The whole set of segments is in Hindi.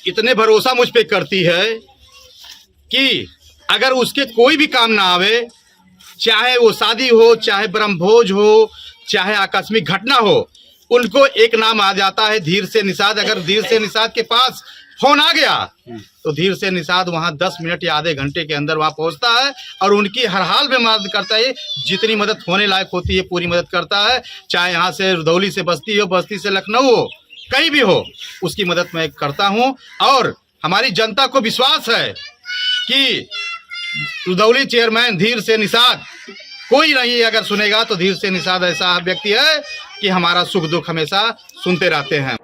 इतने भरोसा मुझ पे करती है कि अगर उसके कोई भी काम ना आवे, चाहे वो शादी हो, चाहे ब्रह्मभोज हो, चाहे आकस्मिक घटना हो, उनको एक नाम आ जाता है, धीर से निषाद। अगर धीर से निषाद के पास फोन आ गया तो धीर से निषाद वहाँ 10 मिनट या आधे घंटे के अंदर वहाँ पहुँचता है और उनकी हर हाल में मदद करता है। जितनी मदद होने लायक होती है पूरी मदद करता है, चाहे यहाँ से रुधौली से बस्ती हो, बस्ती से लखनऊ हो, कहीं भी हो, उसकी मदद मैं करता हूँ। और हमारी जनता को विश्वास है कि रुधौली चेयरमैन धीर से निषाद कोई नहीं अगर सुनेगा तो धीर से निषाद ऐसा व्यक्ति है कि हमारा सुख दुख हमेशा सुनते रहते हैं।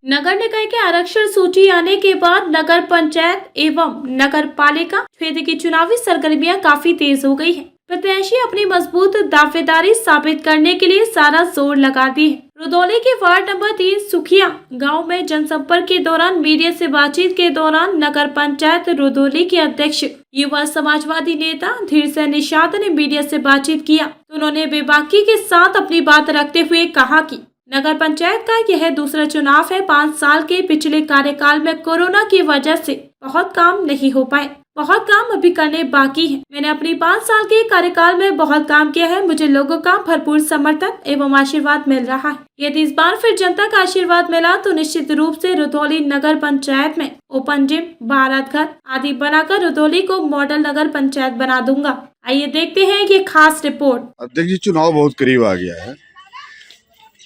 नगर निकाय के आरक्षण सूची आने के बाद नगर पंचायत एवं नगर पालिका क्षेत्र की चुनावी सरगर्मियां काफी तेज हो गई है। प्रत्याशी अपनी मजबूत दावेदारी साबित करने के लिए सारा जोर लगाती है। रुधौली के वार्ड नंबर 3 सुखिया गांव में जनसंपर्क के दौरान मीडिया से बातचीत के दौरान नगर पंचायत रुधौली के अध्यक्ष युवा समाजवादी नेता धीर से निषाद ने मीडिया से बातचीत किया तो उन्होंने बेबाकी के साथ अपनी बात रखते हुए कहा कि नगर पंचायत का यह दूसरा चुनाव है। 5 साल के पिछले कार्यकाल में कोरोना की वजह से बहुत काम नहीं हो पाए, बहुत काम अभी करने बाकी है। मैंने अपनी 5 साल के कार्यकाल में बहुत काम किया है। मुझे लोगों का भरपूर समर्थन एवं आशीर्वाद मिल रहा है। यदि इस बार फिर जनता का आशीर्वाद मिला तो निश्चित रूप से रुधौली नगर पंचायत में ओपन जिम, बारात घर आदि बनाकर रुधौली को मॉडल नगर पंचायत बना दूंगा। आइए देखते हैं ये खास रिपोर्ट। अध्यक्ष जी, चुनाव बहुत करीब आ गया है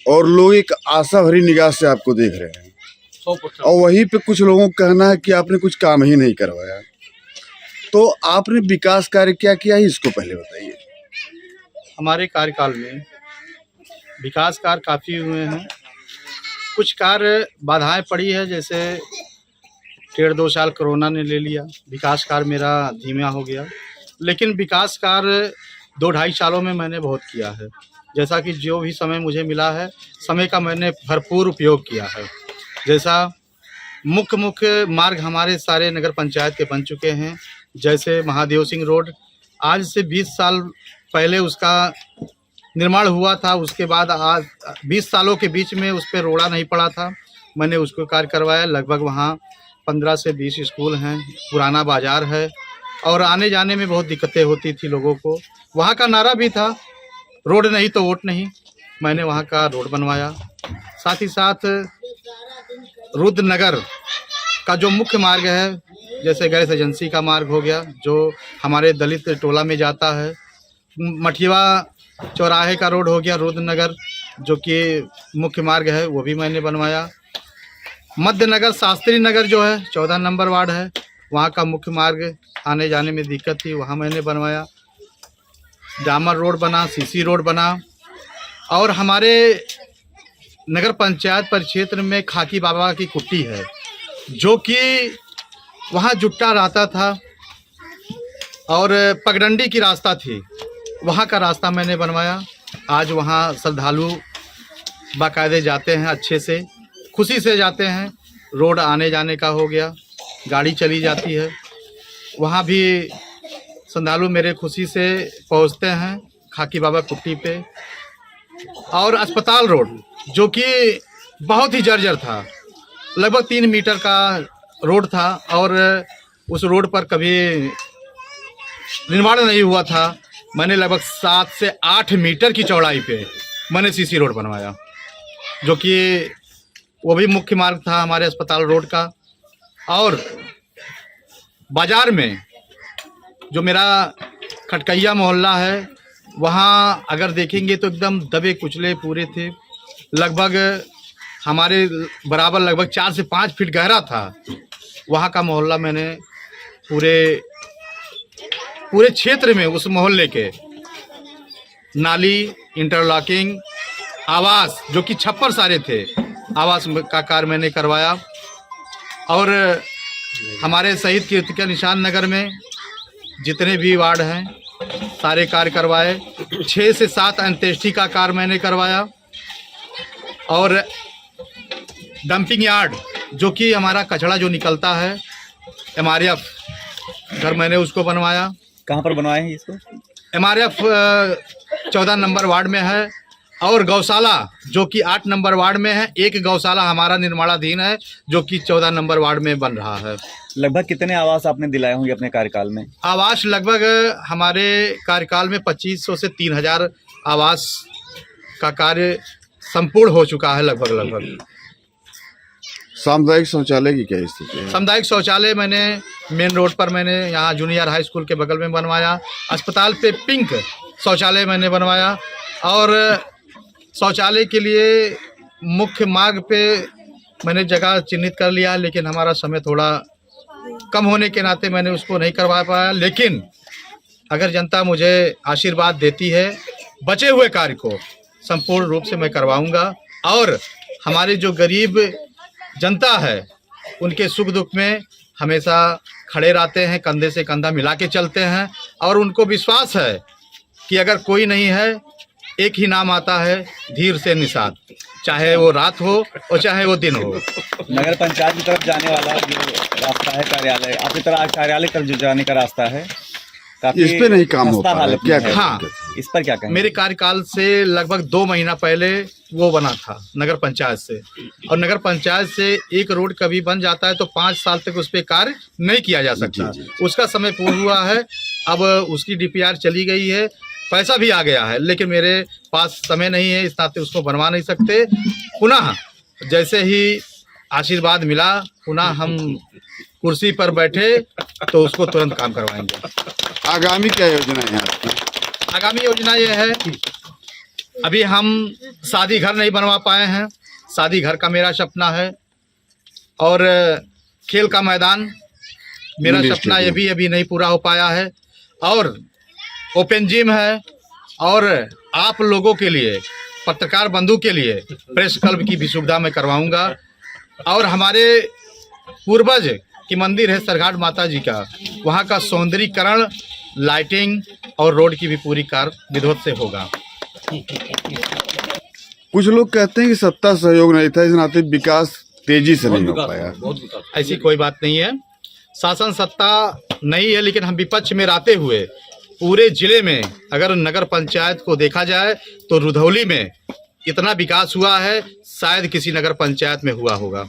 और लोग एक आशा भरी निगाह से आपको देख रहे हैं और वहीं पे कुछ लोगों का कहना है कि आपने कुछ काम ही नहीं करवाया। तो आपने विकास कार्य क्या किया है, इसको पहले बताइए। हमारे कार्यकाल में विकास कार्य काफ़ी हुए हैं। कुछ कार्य बाधाएं पड़ी है, जैसे 1.5-2 साल कोरोना ने ले लिया, विकास कार्य मेरा धीमा हो गया। लेकिन विकास कार्य 2-2.5 सालों में मैंने बहुत किया है। जैसा कि जो भी समय मुझे मिला है, समय का मैंने भरपूर उपयोग किया है। जैसा मुख्य मार्ग हमारे सारे नगर पंचायत के बन चुके हैं, जैसे महादेव सिंह रोड आज से 20 साल पहले उसका निर्माण हुआ था। उसके बाद आज 20 सालों के बीच में उस पर रोड़ा नहीं पड़ा था, मैंने उसको कार्य करवाया। लगभग वहाँ 15 से 20 स्कूल हैं, पुराना बाज़ार है और आने जाने में बहुत दिक्कतें होती थी लोगों को। वहाँ का नारा भी था, रोड नहीं तो वोट नहीं। मैंने वहाँ का रोड बनवाया। साथ ही साथ रुद्रनगर का जो मुख्य मार्ग है, जैसे गैस एजेंसी का मार्ग हो गया जो हमारे दलित टोला में जाता है, मठिया चौराहे का रोड हो गया रुद्रनगर जो कि मुख्य मार्ग है, वो भी मैंने बनवाया। मध्य नगर शास्त्री नगर जो है 14 नंबर वार्ड है, वहाँ का मुख्य मार्ग आने जाने में दिक्कत थी, वहाँ मैंने बनवाया। डामर रोड बना, सीसी रोड बना। और हमारे नगर पंचायत परिक्षेत्र में खाकी बाबा की कुट्टी है जो कि वहाँ जुट्टा रहता था और पगडंडी की रास्ता थी, वहाँ का रास्ता मैंने बनवाया। आज वहाँ श्रद्धालु बाकायदे जाते हैं, अच्छे से खुशी से जाते हैं। रोड आने जाने का हो गया, गाड़ी चली जाती है, वहाँ भी श्रद्धालु मेरे खुशी से पहुँचते हैं खाकी बाबा कुट्टी पे। और अस्पताल रोड जो कि बहुत ही जर्जर था, लगभग 3 मीटर का रोड था और उस रोड पर कभी निर्माण नहीं हुआ था। मैंने लगभग 7 से 8 मीटर की चौड़ाई पे मैंने सीसी रोड बनवाया, जो कि वो भी मुख्य मार्ग था हमारे अस्पताल रोड का। और बाज़ार में जो मेरा खटकैया मोहल्ला है, वहाँ अगर देखेंगे तो एकदम दबे कुचले पूरे थे। लगभग हमारे बराबर लगभग 4 से 5 फीट गहरा था। वहाँ का मोहल्ला मैंने पूरे क्षेत्र में उस मोहल्ले के नाली, इंटरलॉकिंग, आवास जो कि छप्पर सारे थे, आवास का कार्य मैंने करवाया। और हमारे शहीद कीर्तिका निशान नगर में जितने भी वार्ड हैं सारे कार्य करवाए। 6 से 7 अंत्येष्टि का कार्य मैंने करवाया। और डंपिंग यार्ड जो कि हमारा कचरा जो निकलता है MRF घर मैंने उसको बनवाया। कहाँ पर बनवाए हैं इसको? MRF 14 नंबर वार्ड में है, और गौशाला जो कि 8 नंबर वार्ड में है। एक गौशाला हमारा निर्माणाधीन है जो कि 14 नंबर वार्ड में बन रहा है। लगभग कितने आवास आपने दिलाए होंगे अपने कार्यकाल में? आवास लगभग हमारे कार्यकाल में 2500 से 3000 आवास का कार्य संपूर्ण हो चुका है लगभग। सामुदायिक शौचालय की क्या स्थिति है? सामुदायिक शौचालय मैंने मेन रोड पर मैंने यहाँ जूनियर हाई स्कूल के बगल में बनवाया। अस्पताल पे पिंक शौचालय मैंने बनवाया, और शौचालय के लिए मुख्य मार्ग पे मैंने जगह चिन्हित कर लिया, लेकिन हमारा समय थोड़ा कम होने के नाते मैंने उसको नहीं करवा पाया। लेकिन अगर जनता मुझे आशीर्वाद देती है, बचे हुए कार्य को संपूर्ण रूप से मैं करवाऊंगा। और हमारे जो गरीब जनता है उनके सुख दुख में हमेशा खड़े रहते हैं, कंधे से कंधा मिला के चलते हैं, और उनको विश्वास है कि अगर कोई नहीं है, एक ही नाम आता है, धीर से निषाद, चाहे वो रात हो और चाहे वो दिन हो। नगर पंचायत की तरफ जाने वाला जो रास्ता है कार्यालय, आपकी तरफ कार्यालय तरफ जो जाने का रास्ता है, काफी इस पे नहीं काम हो खस्ता पा रहा है। हालत क्या में है। हाँ, इस पर क्या कहेंगे? मेरे कार्यकाल से लगभग 2 महीना पहले वो बना था नगर पंचायत से, और नगर पंचायत से एक रोड कभी बन जाता है तो 5 साल तक उस पर कार्य नहीं किया जा सकता। उसका समय पूर्ण हुआ है, अब उसकी DPR चली गई है, पैसा भी आ गया है, लेकिन मेरे पास समय नहीं है, इस नाते उसको बनवा नहीं सकते। पुनः जैसे ही आशीर्वाद मिला, पुनः हम कुर्सी पर बैठे तो उसको तुरंत काम करवाएंगे। आगामी क्या योजना है आपकी? आगामी योजना ये है, अभी हम शादी घर नहीं बनवा पाए हैं, शादी घर का मेरा सपना है, और खेल का मैदान मेरा सपना ये भी अभी नहीं पूरा हो पाया है, और ओपन जिम है, और आप लोगों के लिए, पत्रकार बंधु के लिए प्रेस क्लब की भी सुविधा मैं करवाऊंगा। और हमारे पूर्वज की मंदिर है सरघाट माता जी का, वहाँ का सौंदर्यीकरण, लाइटिंग और रोड की भी पूरी कार्य विधिवत से होगा। कुछ लोग कहते हैं कि सत्ता सहयोग नहीं था, इस नाते विकास तेजी से नहीं हो पाया। ऐसी कोई बात नहीं है, शासन सत्ता नहीं है, लेकिन हम विपक्ष में रहते हुए पूरे जिले में अगर नगर पंचायत को देखा जाए तो रुधौली में इतना विकास हुआ है, शायद किसी नगर पंचायत में हुआ होगा।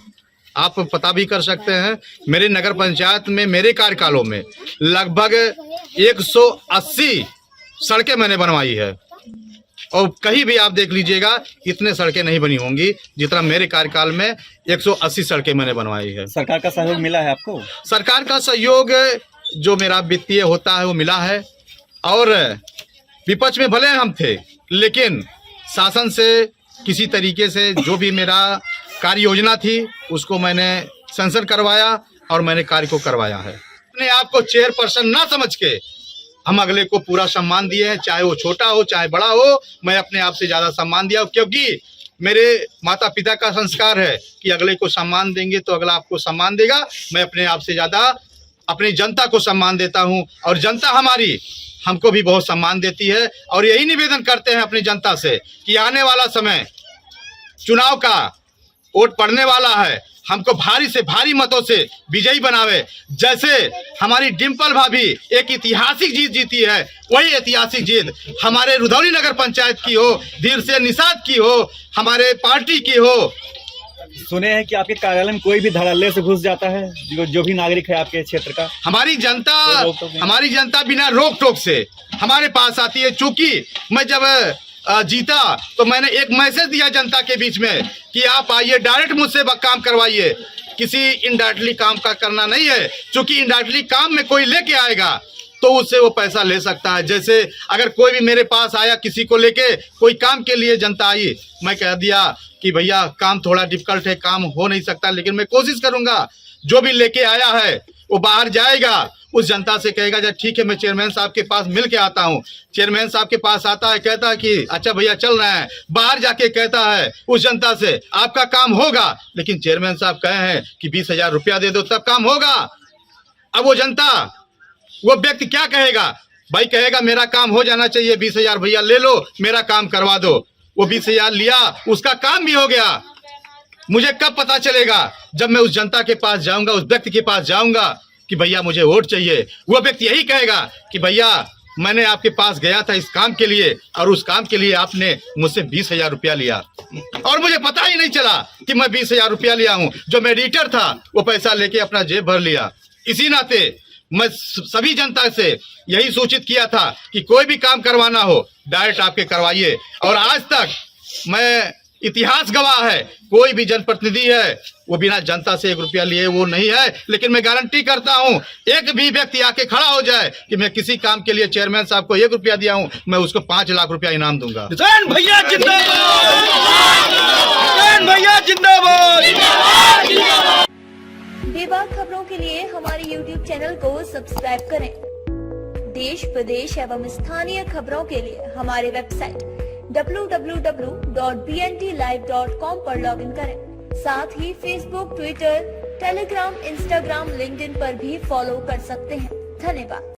आप पता भी कर सकते हैं, मेरे नगर पंचायत में मेरे कार्यकालों में लगभग 180 सड़कें मैंने बनवाई है, और कहीं भी आप देख लीजिएगा इतने सड़कें नहीं बनी होंगी जितना मेरे कार्यकाल में 180 सड़कें मैंने बनवाई है। सरकार का सहयोग मिला है आपको? सरकार का सहयोग जो मेरा वित्तीय होता है वो मिला है, और विपक्ष में भले हम थे, लेकिन शासन से किसी तरीके से जो भी मेरा कार्य योजना थी उसको मैंने सेंशन करवाया और मैंने कार्य को करवाया है। अपने आप को चेयरपर्सन ना समझ के हम अगले को पूरा सम्मान दिए हैं, चाहे वो छोटा हो चाहे बड़ा हो, मैं अपने आप से ज़्यादा सम्मान दिया, क्योंकि मेरे माता पिता का संस्कार है कि अगले को सम्मान देंगे तो अगला आपको सम्मान देगा। मैं अपने आप से ज़्यादा अपनी जनता को सम्मान देता हूं, और जनता हमारी हमको भी बहुत सम्मान देती है। और यही निवेदन करते हैं अपनी जनता से कि आने वाला समय चुनाव का वोट पड़ने वाला है, हमको भारी से भारी मतों से विजयी बनावे। जैसे हमारी डिम्पल भाभी एक ऐतिहासिक जीत जीती है, वही ऐतिहासिक जीत हमारे रुधौली नगर पंचायत की हो, धीर से निषाद की हो, हमारे पार्टी की हो। सुने हैं कि आपके कार्यालय में कोई भी धड़ल्ले से घुस जाता है, जो भी नागरिक है आपके क्षेत्र का? हमारी जनता बिना रोक टोक से हमारे पास आती है। चूंकि मैं जब जीता तो मैंने एक मैसेज दिया जनता के बीच में कि आप आइए, डायरेक्ट मुझसे काम करवाइए, किसी इनडायरेक्टली काम का करना नहीं है। चूंकि इनडायरेक्टली काम में कोई लेके आएगा तो उससे वो पैसा ले सकता है। जैसे अगर कोई भी मेरे पास आया किसी को लेके, कोई काम के लिए जनता आई, मैं कह दिया कि भैया काम थोड़ा डिफिकल्ट है, काम हो नहीं सकता, लेकिन मैं कोशिश करूंगा। जो भी लेके आया है वो बाहर जाएगा, उस जनता से कहेगा जब ठीक है मैं चेयरमैन साहब के पास मिल के आता हूँ। चेयरमैन साहब के पास आता है, कहता है कि अच्छा भैया चल रहे हैं, बाहर जाके कहता है उस जनता से आपका काम होगा, लेकिन चेयरमैन साहब कहे हैं कि 20,000 रुपया दे दो तब काम होगा। अब वो जनता, वो व्यक्ति क्या कहेगा? भाई कहेगा मेरा काम हो जाना चाहिए, 20,000 भैया ले लो, मेरा काम करवा दो। वो 20,000 लिया, उसका काम भी हो गया। मुझे कब पता चलेगा? जब मैं उस जनता के पास जाऊंगा, उस व्यक्ति के पास जाऊंगा कि भैया मुझे वोट चाहिए, वो व्यक्ति यही कहेगा कि भैया मैंने आपके पास गया था इस काम के लिए और उस काम के लिए आपने मुझसे 20,000 रुपया लिया और मुझे पता ही नहीं चला कि मैं 20,000 रुपया लिया हूं। जो मेडिएटर था वो पैसा लेके अपना जेब भर लिया। इसी नाते मैं सभी जनता से यही सूचित किया था कि कोई भी काम करवाना हो डायरेक्ट आपके करवाइए। और आज तक मैं इतिहास गवाह है, कोई भी जनप्रतिनिधि है वो बिना जनता से 1 रुपया लिए वो नहीं है। लेकिन मैं गारंटी करता हूं, एक भी व्यक्ति आके खड़ा हो जाए कि मैं किसी काम के लिए चेयरमैन साहब को 1 रुपया दिया हूं, मैं उसको 5 लाख रुपया इनाम दूंगा। किसान भैया जिंदाबाद, किसान भैया जिंदाबाद। बेबाक खबरों के लिए हमारे YouTube चैनल को सब्सक्राइब करें। देश प्रदेश एवं स्थानीय खबरों के लिए हमारे वेबसाइट www.bntlive.com पर लॉगिन करें। साथ ही Facebook, Twitter, Telegram, Instagram, LinkedIn पर भी फॉलो कर सकते हैं। धन्यवाद।